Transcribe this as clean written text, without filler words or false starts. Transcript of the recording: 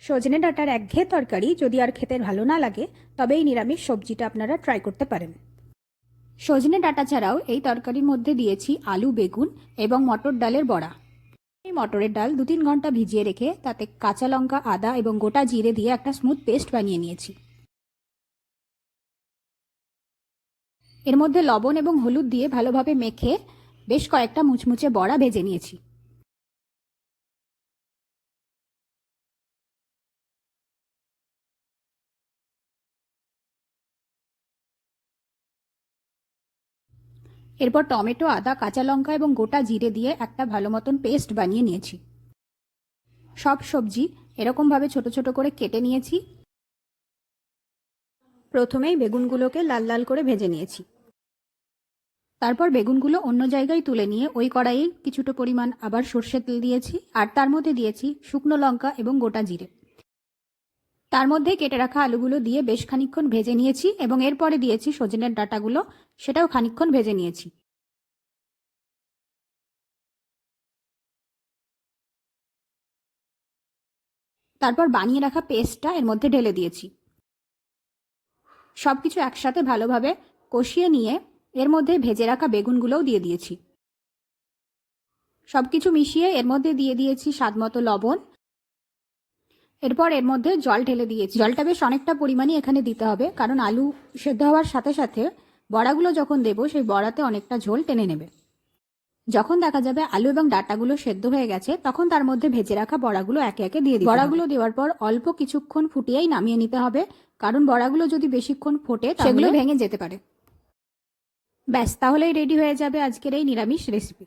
সজনে ডাঁটার একঘেয়ে তরকারি যদি আর খেতে ভালো না লাগে তবে এই নিরামিষ সবজিটা আপনারা ট্রাই করতে পারেন। সজনে ডাঁটা ছাড়াও এই তরকারির মধ্যে দিয়েছি আলু, বেগুন এবং মটর ডালের বড়া। এই মটরের ডাল 2-3 ঘন্টা ভিজিয়ে রেখে তাতে কাঁচা লঙ্কা, আদা এবং গোটা জিরে দিয়ে একটা স্মুথ পেস্ট বানিয়ে নিয়েছি। এর মধ্যে লবণ এবং হলুদ দিয়ে ভালোভাবে মেখে বেশ কয়েকটা মুচমুচে বড়া ভেজে নিয়েছি। এরপর টমেটো, আদা, কাঁচা লঙ্কা এবং গোটা জিরে দিয়ে একটা ভালো মতন পেস্ট বানিয়ে নিয়েছি। সব সবজি এরকমভাবে ছোট ছোট করে কেটে নিয়েছি। প্রথমেই বেগুনগুলোকে লাল লাল করে ভেজে নিয়েছি। তারপর বেগুনগুলো অন্য জায়গায় তুলে নিয়ে ওই কড়াইয়ে কিছুটা পরিমাণ আবার সর্ষের তেল দিয়েছি, আর তার মধ্যে দিয়েছি শুকনো লঙ্কা এবং গোটা জিরে। তার মধ্যে কেটে রাখা আলুগুলো দিয়ে বেশ খানিকক্ষণ ভেজে নিয়েছি এবং এরপরে দিয়েছি সজনের ডাঁটাগুলো, সেটাও খানিকক্ষণ ভেজে নিয়েছি। তারপর বানিয়ে রাখা পেস্টটা এর মধ্যে ঢেলে দিয়েছি। সব কিছু একসাথে ভালোভাবে কষিয়ে নিয়ে এর মধ্যে ভেজে রাখা বেগুনগুলোও দিয়ে দিয়েছি। সব কিছু মিশিয়ে এর মধ্যে দিয়ে দিয়েছি স্বাদমতো লবণ। এরপর এর মধ্যে জল ঢেলে দিয়েছি। জলটা বেশ অনেকটা পরিমাণই এখানে দিতে হবে, কারণ আলু সেদ্ধ হওয়ার সাথে সাথে বড়াগুলো যখন দেবো সেই বড়াতে অনেকটা ঝোল টেনে নেবে। যখন দেখা যাবে আলু এবং ডাঁটাগুলো সেদ্ধ হয়ে গেছে তখন তার মধ্যে ভেজে রাখা বড়াগুলো একে একে দিয়ে দিতে হবে। বড়াগুলো দেওয়ার পর অল্প কিছুক্ষণ ফুটিয়েই নামিয়ে নিতে হবে, কারণ বড়াগুলো যদি বেশিক্ষণ ফোটে সেগুলো ভেঙে যেতে পারে। ব্যাস, তাহলেই রেডি হয়ে যাবে আজকের এই নিরামিষ রেসিপি।